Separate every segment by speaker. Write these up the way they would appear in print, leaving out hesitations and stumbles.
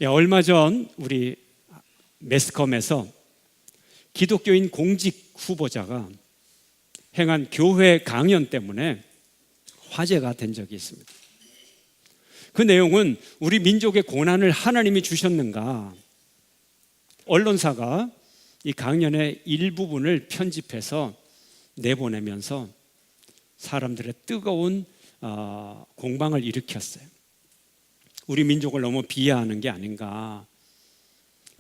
Speaker 1: 얼마 전 우리 매스컴에서 기독교인 공직 후보자가 행한 교회 강연 때문에 화제가 된 적이 있습니다. 그 내용은 우리 민족의 고난을 하나님이 주셨는가? 언론사가 이 강연의 일부분을 편집해서 내보내면서 사람들의 뜨거운 공방을 일으켰어요. 우리 민족을 너무 비하하는 게 아닌가.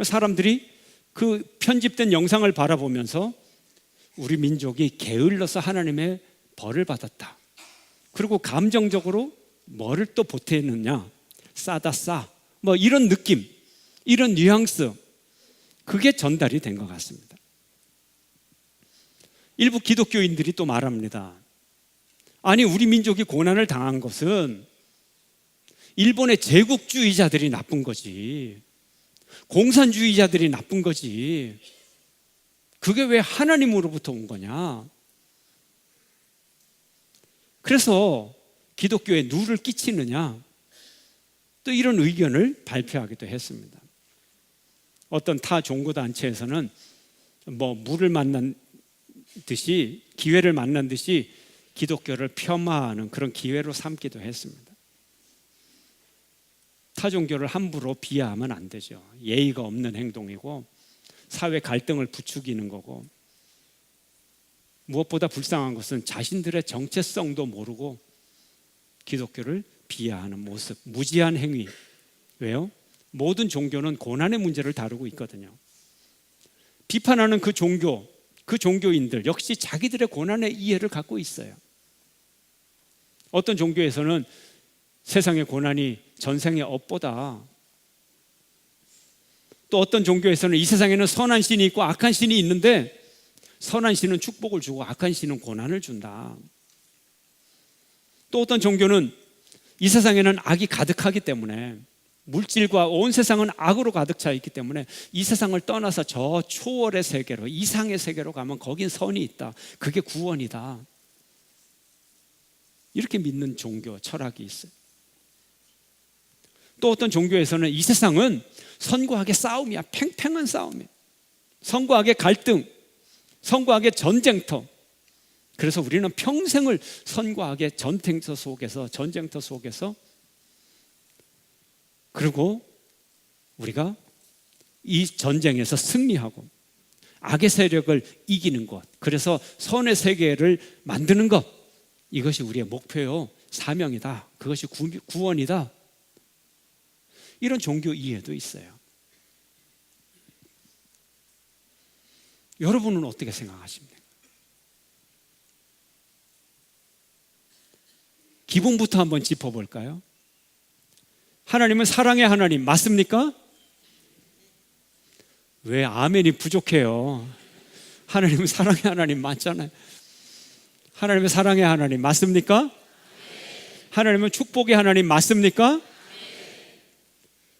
Speaker 1: 사람들이 그 편집된 영상을 바라보면서 우리 민족이 게을러서 하나님의 벌을 받았다. 그리고 감정적으로 뭐를 또 보태느냐, 싸다 싸, 뭐 이런 느낌, 이런 뉘앙스, 그게 전달이 된 것 같습니다. 일부 기독교인들이 또 말합니다. 아니, 우리 민족이 고난을 당한 것은 일본의 제국주의자들이 나쁜 거지, 공산주의자들이 나쁜 거지, 그게 왜 하나님으로부터 온 거냐. 그래서 기독교에 누를 끼치느냐, 또 이런 의견을 발표하기도 했습니다. 어떤 타 종교단체에서는 물을 만난 듯이, 기회를 만난 듯이 기독교를 폄하하는 그런 기회로 삼기도 했습니다. 타 종교를 함부로 비하하면 안 되죠. 예의가 없는 행동이고 사회 갈등을 부추기는 거고, 무엇보다 불쌍한 것은 자신들의 정체성도 모르고 기독교를 비하하는 모습, 무지한 행위. 왜요? 모든 종교는 고난의 문제를 다루고 있거든요. 비판하는 그 종교, 그 종교인들 역시 자기들의 고난의 이해를 갖고 있어요. 어떤 종교에서는 세상의 고난이 전생의 업보다, 또 어떤 종교에서는 이 세상에는 선한 신이 있고 악한 신이 있는데 선한 신은 축복을 주고 악한 신은 고난을 준다. 또 어떤 종교는 이 세상에는 악이 가득하기 때문에, 물질과 온 세상은 악으로 가득 차 있기 때문에 이 세상을 떠나서 저 초월의 세계로, 이상의 세계로 가면 거긴 선이 있다, 그게 구원이다, 이렇게 믿는 종교 철학이 있어요. 또 어떤 종교에서는 이 세상은 선과 악의 싸움이야, 팽팽한 싸움이야, 선과 악의 갈등, 선과 악의 전쟁터. 그래서 우리는 평생을 선과 악의 전쟁터 속에서 그리고 우리가 이 전쟁에서 승리하고 악의 세력을 이기는 것, 그래서 선의 세계를 만드는 것, 이것이 우리의 목표요, 사명이다, 그것이 구원이다, 이런 종교 이해도 있어요. 여러분은 어떻게 생각하십니까? 기본부터 한번 짚어볼까요? 하나님은 사랑의 하나님 맞습니까? 왜 아멘이 부족해요? 하나님은 사랑의 하나님 맞잖아요. 하나님은 사랑의 하나님 맞습니까? 하나님은 축복의 하나님 맞습니까?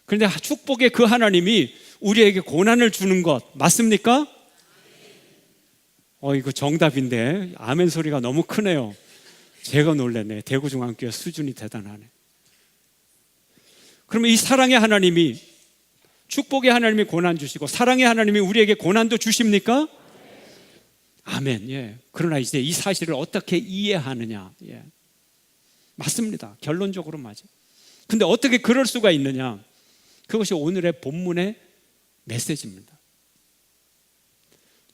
Speaker 1: 그런데 축복의 그 하나님이 우리에게 고난을 주는 것 맞습니까? 이거 정답인데 아멘 소리가 너무 크네요. 제가 놀랐네. 대구중앙교회 수준이 대단하네. 그러면 이 사랑의 하나님이, 축복의 하나님이 고난 주시고 사랑의 하나님이 우리에게 고난도 주십니까? 아멘. 예. 그러나 이제 이 사실을 어떻게 이해하느냐. 예. 맞습니다. 결론적으로 맞아요. 근데 어떻게 그럴 수가 있느냐? 그것이 오늘의 본문의 메시지입니다.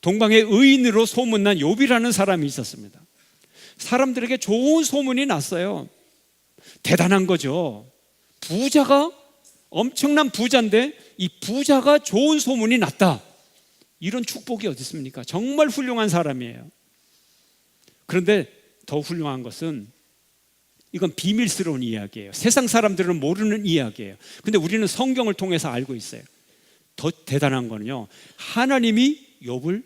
Speaker 1: 동방의 의인으로 소문난 욥이라는 사람이 있었습니다. 사람들에게 좋은 소문이 났어요. 대단한 거죠. 부자가, 엄청난 부자인데 이 부자가 좋은 소문이 났다, 이런 축복이 어디 있습니까? 정말 훌륭한 사람이에요. 그런데 더 훌륭한 것은, 이건 비밀스러운 이야기예요. 세상 사람들은 모르는 이야기예요. 근데 우리는 성경을 통해서 알고 있어요. 더 대단한 거는요, 하나님이 욥을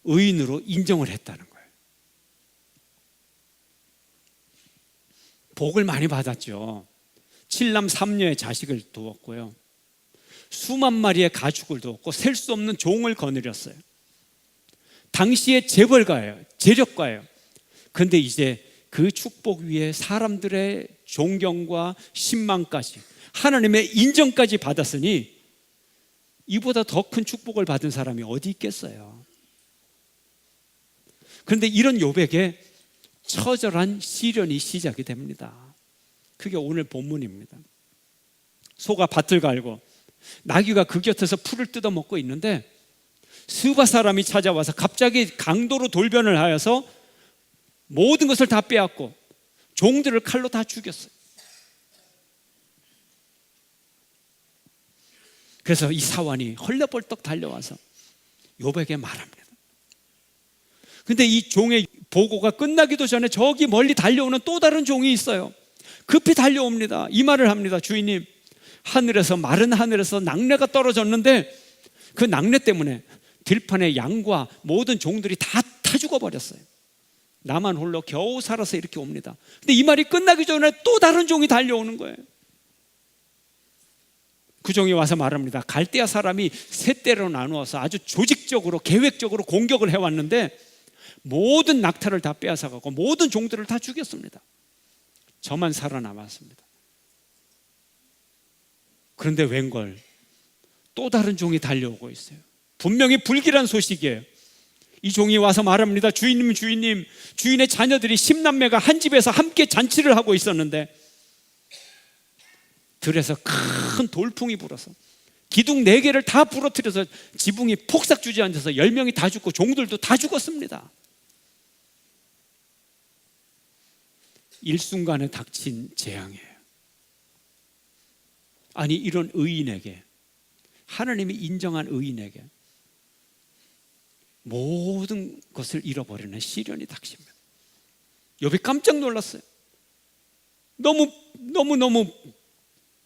Speaker 1: 의인으로 인정을 했다는 거예요. 복을 많이 받았죠. 7남 3녀의 자식을 두었고요, 수만 마리의 가축을 두었고 셀 수 없는 종을 거느렸어요. 당시의 재벌가예요, 재력가예요. 그런데 이제 그 축복 위에 사람들의 존경과 신망까지, 하나님의 인정까지 받았으니 이보다 더 큰 축복을 받은 사람이 어디 있겠어요? 그런데 이런 욥에게 처절한 시련이 시작이 됩니다. 그게 오늘 본문입니다. 소가 밭을 갈고 나귀가 그 곁에서 풀을 뜯어먹고 있는데 스바 사람이 찾아와서 갑자기 강도로 돌변을 하여서 모든 것을 다 빼앗고 종들을 칼로 다 죽였어요. 그래서 이 사환이 헐레벌떡 달려와서 욥에게 말합니다. 근데 이 종의 보고가 끝나기도 전에 저기 멀리 달려오는 또 다른 종이 있어요. 급히 달려옵니다. 이 말을 합니다. 주인님, 하늘에서, 마른 하늘에서 낙뢰가 떨어졌는데 그 낙뢰 때문에 들판의 양과 모든 종들이 다 죽어버렸어요. 나만 홀로 겨우 살아서 이렇게 옵니다. 근데 이 말이 끝나기 전에 또 다른 종이 달려오는 거예요. 그 종이 와서 말합니다. 갈대아 사람이 세 대로 나누어서 아주 조직적으로 계획적으로 공격을 해왔는데 모든 낙타를 다 빼앗아가고 모든 종들을 다 죽였습니다. 저만 살아남았습니다. 그런데 웬걸 또 다른 종이 달려오고 있어요. 분명히 불길한 소식이에요. 이 종이 와서 말합니다. 주인님, 주인의 자녀들이 10남매가 한 집에서 함께 잔치를 하고 있었는데 들에서 큰 돌풍이 불어서 기둥 4개를 다 부러뜨려서 지붕이 폭삭 주저앉아서 10명이 다 죽고 종들도 다 죽었습니다. 일순간에 닥친 재앙이에요. 아니, 이런 의인에게, 하나님이 인정한 의인에게 모든 것을 잃어버리는 시련이 닥칩니다. 욥이 깜짝 놀랐어요. 너무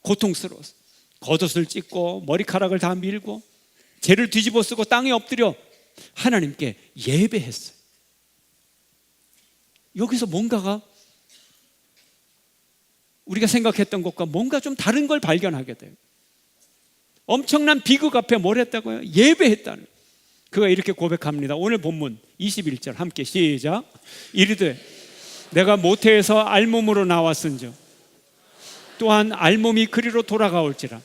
Speaker 1: 고통스러웠어요. 겉옷을 찢고 머리카락을 다 밀고 죄를 뒤집어 쓰고 땅에 엎드려 하나님께 예배했어요. 여기서 뭔가가 우리가 생각했던 것과 뭔가 좀 다른 걸 발견하게 돼요. 엄청난 비극 앞에 뭘 했다고요? 예배했다는. 그가 이렇게 고백합니다. 오늘 본문 21절 함께 시작. 이르되 내가 모태에서 알몸으로 나왔은즉 또한 알몸이 그리로 돌아가올지라.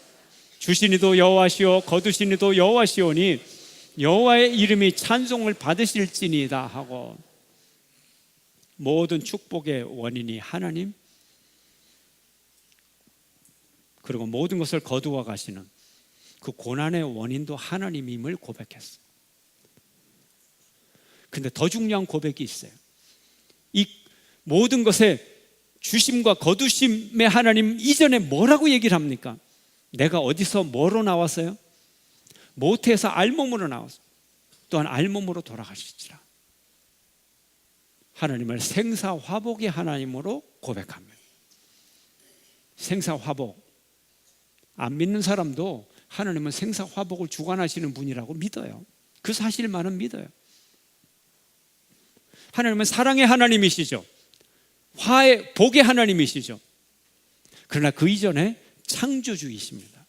Speaker 1: 주시니도 여호와시오 거두시니도 여호와시오니 여호와의 이름이 찬송을 받으실지니이다 하고, 모든 축복의 원인이 하나님, 그리고 모든 것을 거두어 가시는 그 고난의 원인도 하나님임을 고백했어요. 근데 더 중요한 고백이 있어요. 이 모든 것의 주심과 거두심의 하나님 이전에 뭐라고 얘기를 합니까? 내가 어디서 뭐로 나왔어요? 모태에서 알몸으로 나왔어요. 또한 알몸으로 돌아가실지라. 하나님을 생사화복의 하나님으로 고백합니다. 생사화복. 안 믿는 사람도 하나님은 생사화복을 주관하시는 분이라고 믿어요. 그 사실만은 믿어요. 하나님은 사랑의 하나님이시죠. 화의 복의 하나님이시죠. 그러나 그 이전에 창조주이십니다.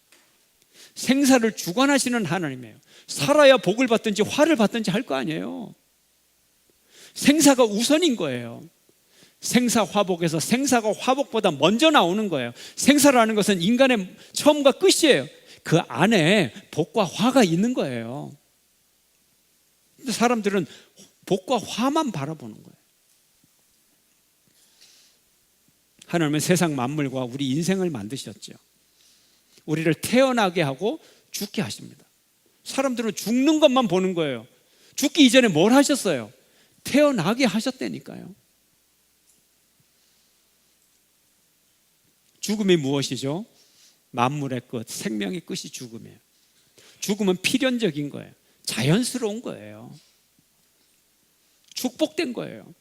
Speaker 1: 생사를 주관하시는 하나님이에요. 살아야 복을 받든지 화를 받든지 할 거 아니에요. 생사가 우선인 거예요. 생사화복에서 생사가 화복보다 먼저 나오는 거예요. 생사라는 것은 인간의 처음과 끝이에요. 그 안에 복과 화가 있는 거예요. 근데 사람들은 복과 화만 바라보는 거예요. 하나님은 세상 만물과 우리 인생을 만드셨죠. 우리를 태어나게 하고 죽게 하십니다. 사람들은 죽는 것만 보는 거예요. 죽기 이전에 뭘 하셨어요? 태어나게 하셨다니까요. 죽음이 무엇이죠? 만물의 끝, 생명의 끝이 죽음이에요. 죽음은 필연적인 거예요. 자연스러운 거예요. 축복된 거예요.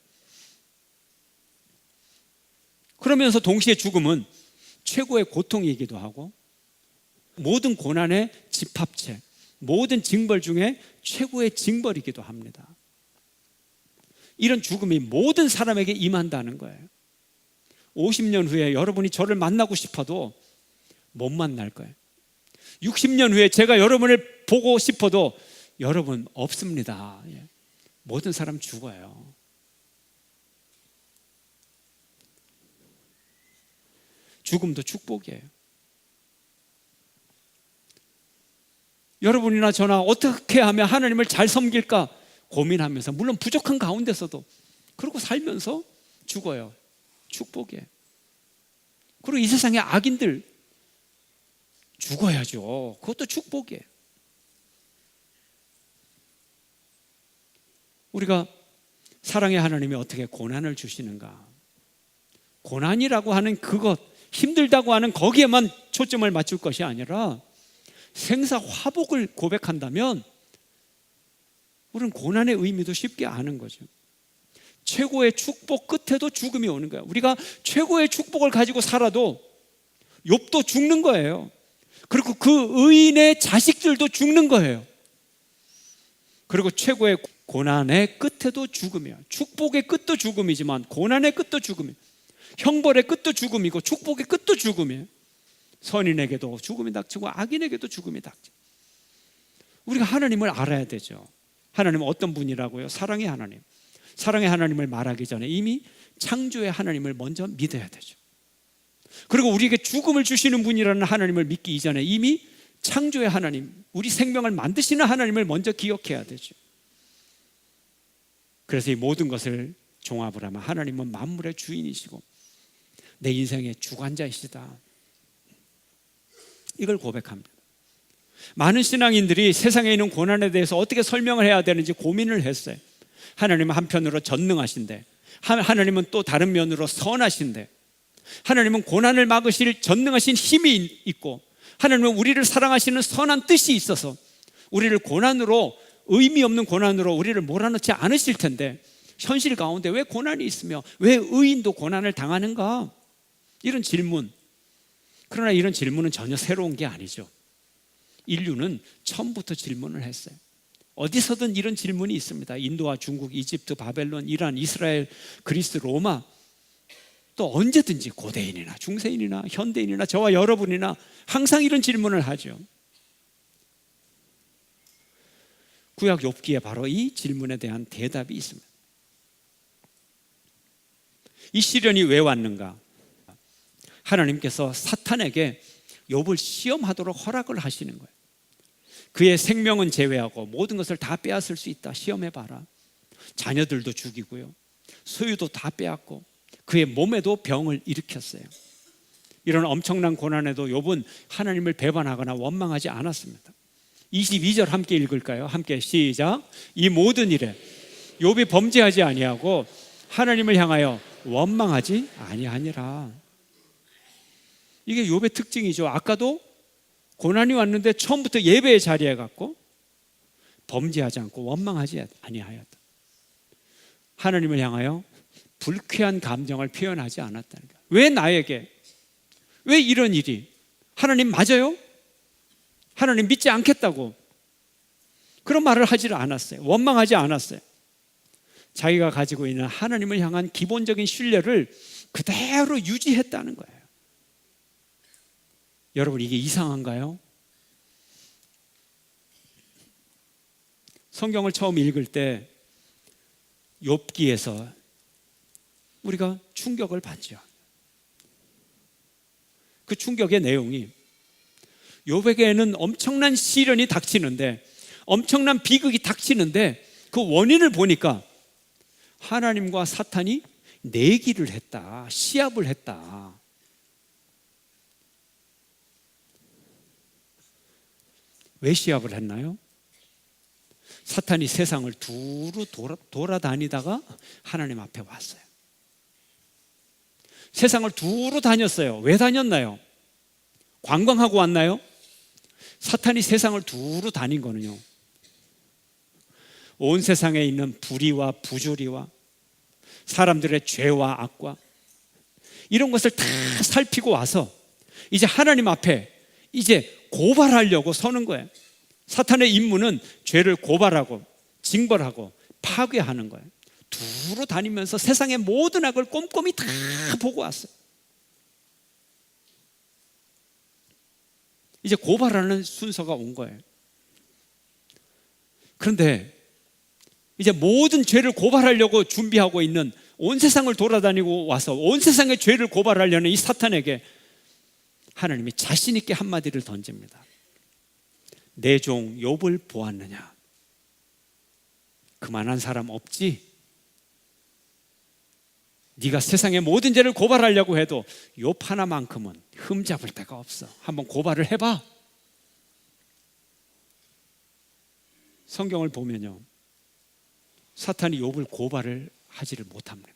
Speaker 1: 그러면서 동시에 죽음은 최고의 고통이기도 하고 모든 고난의 집합체, 모든 징벌 중에 최고의 징벌이기도 합니다. 이런 죽음이 모든 사람에게 임한다는 거예요. 50년 후에 여러분이 저를 만나고 싶어도 못 만날 거예요. 60년 후에 제가 여러분을 보고 싶어도 여러분 없습니다. 모든 사람 죽어요. 죽음도 축복이에요. 여러분이나 저나 어떻게 하면 하나님을 잘 섬길까 고민하면서, 물론 부족한 가운데서도 그러고 살면서 죽어요. 축복이에요. 그리고 이 세상의 악인들 죽어야죠. 그것도 축복이에요. 우리가 사랑의 하나님이 어떻게 고난을 주시는가? 고난이라고 하는 그것, 힘들다고 하는 거기에만 초점을 맞출 것이 아니라 생사화복을 고백한다면 우리는 고난의 의미도 쉽게 아는 거죠. 최고의 축복 끝에도 죽음이 오는 거예요. 우리가 최고의 축복을 가지고 살아도 욥도 죽는 거예요. 그리고 그 의인의 자식들도 죽는 거예요. 그리고 최고의 고난의 끝에도 죽음이에요. 축복의 끝도 죽음이지만 고난의 끝도 죽음이에요. 형벌의 끝도 죽음이고 축복의 끝도 죽음이에요. 선인에게도 죽음이 닥치고 악인에게도 죽음이 닥치고. 우리가 하나님을 알아야 되죠. 하나님은 어떤 분이라고요? 사랑의 하나님. 사랑의 하나님을 말하기 전에 이미 창조의 하나님을 먼저 믿어야 되죠. 그리고 우리에게 죽음을 주시는 분이라는 하나님을 믿기 이전에 이미 창조의 하나님, 우리 생명을 만드시는 하나님을 먼저 기억해야 되죠. 그래서 이 모든 것을 종합을 하면 하나님은 만물의 주인이시고 내 인생의 주관자이시다, 이걸 고백합니다. 많은 신앙인들이 세상에 있는 고난에 대해서 어떻게 설명을 해야 되는지 고민을 했어요. 하나님은 한편으로 전능하신데, 하나님은 또 다른 면으로 선하신데, 하나님은 고난을 막으실 전능하신 힘이 있고, 하나님은 우리를 사랑하시는 선한 뜻이 있어서 우리를 고난으로, 의미 없는 고난으로 우리를 몰아넣지 않으실 텐데, 현실 가운데 왜 고난이 있으며 왜 의인도 고난을 당하는가? 이런 질문. 그러나 이런 질문은 전혀 새로운 게 아니죠. 인류는 처음부터 질문을 했어요. 어디서든 이런 질문이 있습니다. 인도와 중국, 이집트, 바벨론, 이란, 이스라엘, 그리스, 로마, 또 언제든지 고대인이나 중세인이나 현대인이나 저와 여러분이나 항상 이런 질문을 하죠. 구약 욥기에 바로 이 질문에 대한 대답이 있습니다. 이 시련이 왜 왔는가? 하나님께서 사탄에게 욥을 시험하도록 허락을 하시는 거예요. 그의 생명은 제외하고 모든 것을 다 빼앗을 수 있다. 시험해봐라. 자녀들도 죽이고요, 소유도 다 빼앗고 그의 몸에도 병을 일으켰어요. 이런 엄청난 고난에도 욥은 하나님을 배반하거나 원망하지 않았습니다. 22절 함께 읽을까요? 함께 시작. 이 모든 일에 욥이 범죄하지 아니하고 하나님을 향하여 원망하지 아니하니라. 이게 욥의 특징이죠. 아까도 고난이 왔는데 처음부터 예배의 자리에 갔고 범죄하지 않고 원망하지 아니하였다. 하나님을 향하여 불쾌한 감정을 표현하지 않았다는 거예요. 왜 나에게? 왜 이런 일이? 하나님 맞아요? 하나님 믿지 않겠다고 그런 말을 하지를 않았어요. 원망하지 않았어요. 자기가 가지고 있는 하나님을 향한 기본적인 신뢰를 그대로 유지했다는 거예요. 여러분, 이게 이상한가요? 성경을 처음 읽을 때 욥기에서 우리가 충격을 받죠. 그 충격의 내용이, 욥에게는 엄청난 시련이 닥치는데, 엄청난 비극이 닥치는데 그 원인을 보니까 하나님과 사탄이 내기를 했다, 시합을 했다. 왜 시합을 했나요? 사탄이 세상을 두루 돌아다니다가 하나님 앞에 왔어요. 세상을 두루 다녔어요. 왜 다녔나요? 관광하고 왔나요? 사탄이 세상을 두루 다닌 거는요, 온 세상에 있는 불의와 부조리와 사람들의 죄와 악과 이런 것을 다 살피고 와서 이제 하나님 앞에 이제 고발하려고 서는 거예요. 사탄의 임무는 죄를 고발하고 징벌하고 파괴하는 거예요. 두루 다니면서 세상의 모든 악을 꼼꼼히 다 보고 왔어요. 이제 고발하는 순서가 온 거예요. 그런데 이제 모든 죄를 고발하려고 준비하고 있는, 온 세상을 돌아다니고 와서 온 세상의 죄를 고발하려는 이 사탄에게 하나님이 자신 있게 한마디를 던집니다. 내 종 욥을 보았느냐? 그만한 사람 없지? 네가 세상의 모든 죄를 고발하려고 해도 욥 하나만큼은 흠잡을 데가 없어. 한번 고발을 해봐. 성경을 보면요, 사탄이 욥을 고발을 하지를 못합니다.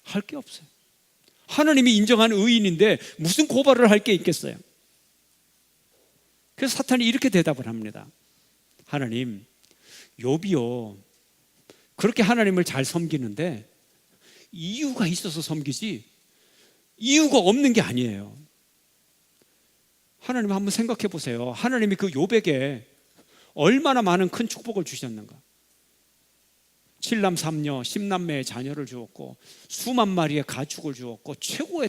Speaker 1: 할 게 없어요. 하나님이 인정한 의인인데 무슨 고발을 할 게 있겠어요? 그래서 사탄이 이렇게 대답을 합니다. 하나님, 욥이요, 그렇게 하나님을 잘 섬기는데 이유가 있어서 섬기지 이유가 없는 게 아니에요. 하나님 한번 생각해 보세요. 하나님이 그 욥에게 얼마나 많은 큰 축복을 주셨는가. 7남 3녀 10남매의 자녀를 주었고 수만 마리의 가축을 주었고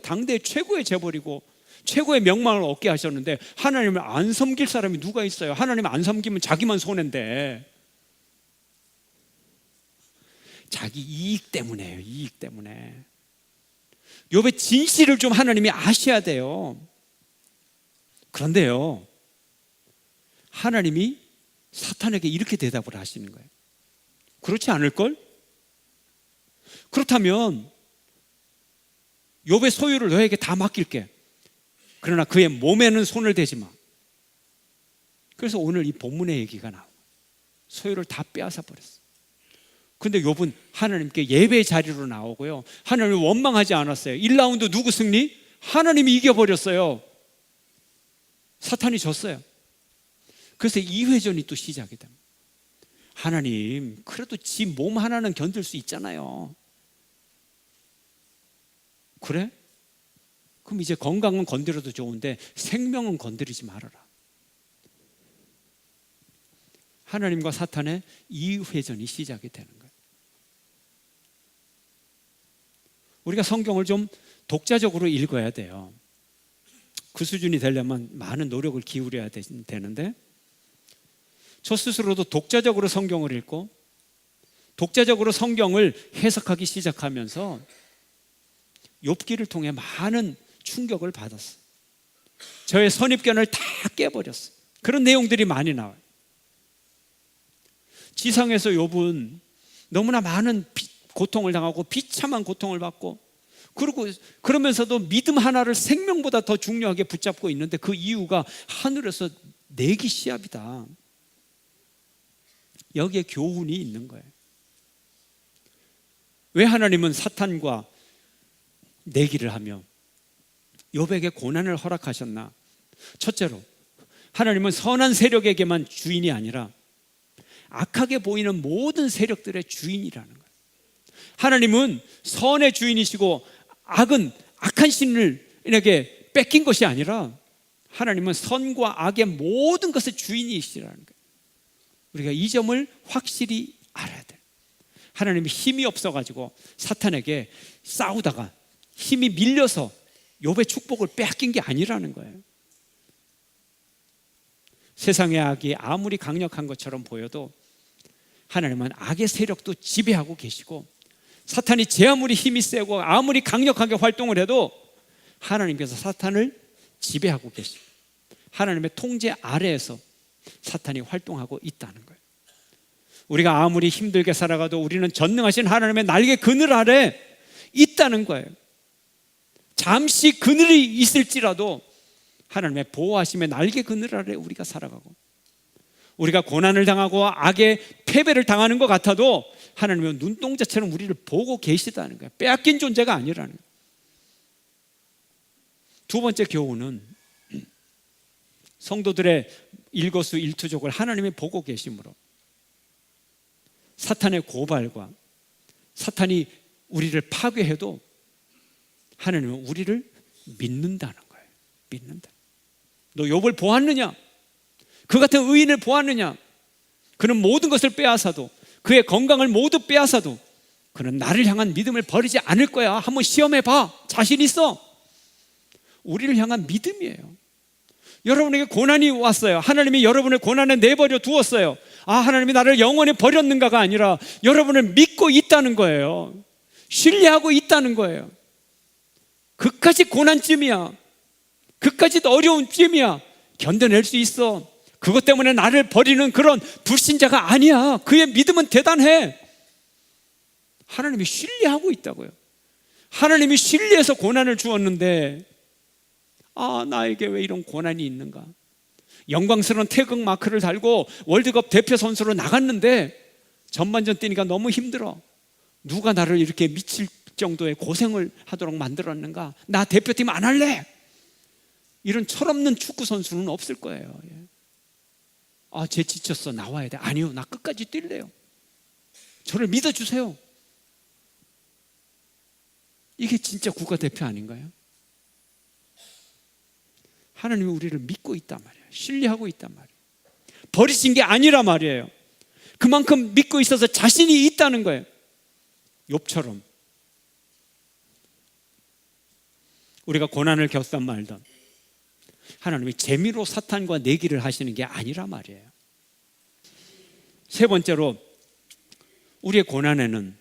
Speaker 1: 당대 최고의 재벌이고 최고의 명망을 얻게 하셨는데 하나님을 안 섬길 사람이 누가 있어요? 하나님 안 섬기면 자기만 손해인데. 자기 이익 때문에요. 이익 때문에. 욥의 진실을 좀 하나님이 아셔야 돼요. 그런데요, 하나님이 사탄에게 이렇게 대답을 하시는 거예요. 그렇지 않을걸? 그렇다면 욥의 소유를 너에게 다 맡길게. 그러나 그의 몸에는 손을 대지 마. 그래서 오늘 이 본문의 얘기가 나와요. 소유를 다 빼앗아 버렸어. 근데 욥은 하나님께 예배의 자리로 나오고요, 하나님을 원망하지 않았어요. 1라운드 누구 승리? 하나님이 이겨버렸어요. 사탄이 졌어요. 그래서 2회전이 또 시작이 됩니다. 하나님, 그래도 지 몸 하나는 견딜 수 있잖아요. 그래? 그럼 이제 건강은 건드려도 좋은데 생명은 건드리지 말아라. 하나님과 사탄의 2회전이 시작이 되는 거예요. 우리가 성경을 좀 독자적으로 읽어야 돼요. 그 수준이 되려면 많은 노력을 기울여야 되는데, 저 스스로도 독자적으로 성경을 읽고 독자적으로 성경을 해석하기 시작하면서 욥기를 통해 많은 충격을 받았어요. 저의 선입견을 다 깨버렸어요. 그런 내용들이 많이 나와요. 지상에서 욥은 너무나 많은 고통을 당하고 비참한 고통을 받고, 그리고 그러면서도 믿음 하나를 생명보다 더 중요하게 붙잡고 있는데 그 이유가 하늘에서 내기 시합이다. 여기에 교훈이 있는 거예요. 왜 하나님은 사탄과 내기를 하며 욥에게 고난을 허락하셨나? 첫째로, 하나님은 선한 세력에게만 주인이 아니라 악하게 보이는 모든 세력들의 주인이라는 거예요. 하나님은 선의 주인이시고 악은 악한 신에게 뺏긴 것이 아니라 하나님은 선과 악의 모든 것의 주인이시라는 거예요. 우리가 이 점을 확실히 알아야 돼요. 하나님이 힘이 없어가지고 사탄에게 싸우다가 힘이 밀려서 욥의 축복을 빼앗긴 게 아니라는 거예요. 세상의 악이 아무리 강력한 것처럼 보여도 하나님은 악의 세력도 지배하고 계시고, 사탄이 제 아무리 힘이 세고 아무리 강력하게 활동을 해도 하나님께서 사탄을 지배하고 계시고 하나님의 통제 아래에서 사탄이 활동하고 있다는 거예요. 우리가 아무리 힘들게 살아가도 우리는 전능하신 하나님의 날개 그늘 아래 있다는 거예요. 잠시 그늘이 있을지라도 하나님의 보호하심의 날개 그늘 아래 우리가 살아가고, 우리가 고난을 당하고 악의 패배를 당하는 것 같아도 하나님은 눈동자처럼 우리를 보고 계시다는 거예요. 빼앗긴 존재가 아니라는 거예요. 두 번째 교훈은 성도들의 일거수일투족을 하나님이 보고 계심으로 사탄의 고발과 사탄이 우리를 파괴해도 하나님은 우리를 믿는다는 거예요. 믿는다. 너 욥을 보았느냐? 그 같은 의인을 보았느냐? 그는 모든 것을 빼앗아도, 그의 건강을 모두 빼앗아도 그는 나를 향한 믿음을 버리지 않을 거야. 한번 시험해봐. 자신 있어. 우리를 향한 믿음이에요. 여러분에게 고난이 왔어요. 하나님이 여러분을 고난에 내버려 두었어요. 아, 하나님이 나를 영원히 버렸는가가 아니라 여러분을 믿고 있다는 거예요. 신뢰하고 있다는 거예요. 그까지 고난쯤이야. 그까짓 어려운 쯤이야 견뎌낼 수 있어. 그것 때문에 나를 버리는 그런 불신자가 아니야. 그의 믿음은 대단해. 하나님이 신뢰하고 있다고요. 하나님이 신뢰해서 고난을 주었는데, 나에게 왜 이런 고난이 있는가? 영광스러운 태극 마크를 달고 월드컵 대표 선수로 나갔는데 전반전 뛰니까 너무 힘들어. 누가 나를 이렇게 미칠 정도의 고생을 하도록 만들었는가? 나 대표팀 안 할래. 이런 철없는 축구 선수는 없을 거예요. 쟤 지쳤어, 나와야 돼. 아니요, 나 끝까지 뛸래요. 저를 믿어주세요. 이게 진짜 국가대표 아닌가요? 하나님이 우리를 믿고 있단 말이에요. 신뢰하고 있단 말이에요. 버리신 게 아니라 말이에요. 그만큼 믿고 있어서 자신이 있다는 거예요. 욥처럼 우리가 고난을 겪든 말든 하나님이 재미로 사탄과 내기를 하시는 게 아니라 말이에요. 세 번째로, 우리의 고난에는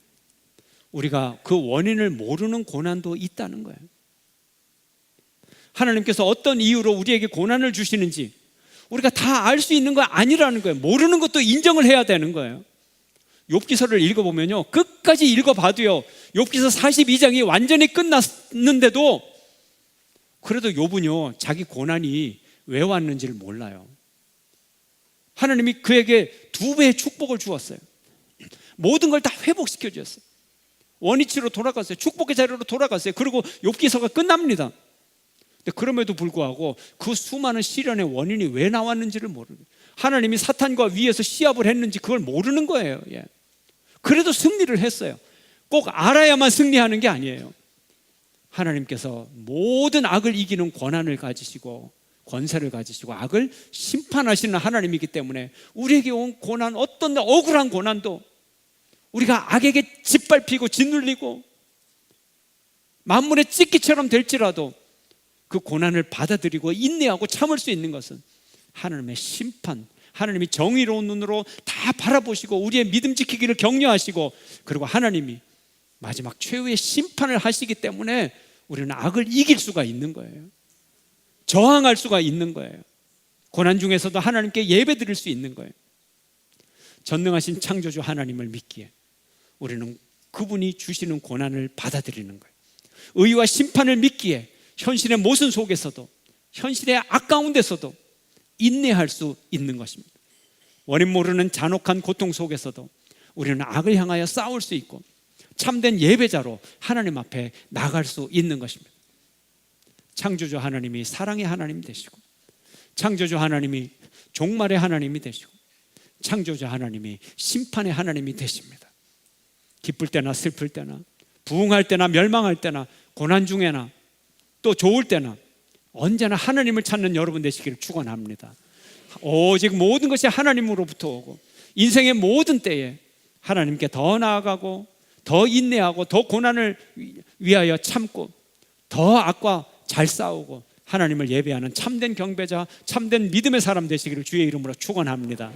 Speaker 1: 우리가 그 원인을 모르는 고난도 있다는 거예요. 하나님께서 어떤 이유로 우리에게 고난을 주시는지 우리가 다 알 수 있는 거 아니라는 거예요. 모르는 것도 인정을 해야 되는 거예요. 욥기서를 읽어보면요, 끝까지 읽어봐도요, 욥기서 42장이 완전히 끝났는데도 그래도 욥은요, 자기 고난이 왜 왔는지를 몰라요. 하나님이 그에게 2배의 축복을 주었어요. 모든 걸 다 회복시켜 주셨어요. 원위치로 돌아갔어요. 축복의 자리로 돌아갔어요. 그리고 욥기서가 끝납니다. 근데 그럼에도 불구하고 그 수많은 시련의 원인이 왜 나왔는지를 모르는 거예요. 하나님이 사탄과 위에서 시합을 했는지 그걸 모르는 거예요. 그래도 승리를 했어요. 꼭 알아야만 승리하는 게 아니에요. 하나님께서 모든 악을 이기는 권한을 가지시고 권세를 가지시고 악을 심판하시는 하나님이기 때문에 우리에게 온 고난, 어떤 억울한 고난도 우리가 악에게 짓밟히고 짓눌리고 만물의 찢기처럼 될지라도 그 고난을 받아들이고 인내하고 참을 수 있는 것은 하나님의 심판, 하나님이 정의로운 눈으로 다 바라보시고 우리의 믿음 지키기를 격려하시고, 그리고 하나님이 마지막 최후의 심판을 하시기 때문에 우리는 악을 이길 수가 있는 거예요. 저항할 수가 있는 거예요. 고난 중에서도 하나님께 예배 드릴 수 있는 거예요. 전능하신 창조주 하나님을 믿기에 우리는 그분이 주시는 고난을 받아들이는 거예요. 의와 심판을 믿기에 현실의 모순 속에서도, 현실의 악 가운데서도 인내할 수 있는 것입니다. 원인 모르는 잔혹한 고통 속에서도 우리는 악을 향하여 싸울 수 있고 참된 예배자로 하나님 앞에 나갈 수 있는 것입니다. 창조주 하나님이 사랑의 하나님 되시고, 창조주 하나님이 종말의 하나님이 되시고, 창조주 하나님이 심판의 하나님이 되십니다. 기쁠 때나 슬플 때나, 부흥할 때나 멸망할 때나, 고난 중에나 또 좋을 때나 언제나 하나님을 찾는 여러분 되시기를 축원합니다. 오직 모든 것이 하나님으로부터 오고 인생의 모든 때에 하나님께 더 나아가고 더 인내하고 더 고난을 위하여 참고 더 악과 잘 싸우고 하나님을 예배하는 참된 경배자, 참된 믿음의 사람 되시기를 주의 이름으로 축원합니다.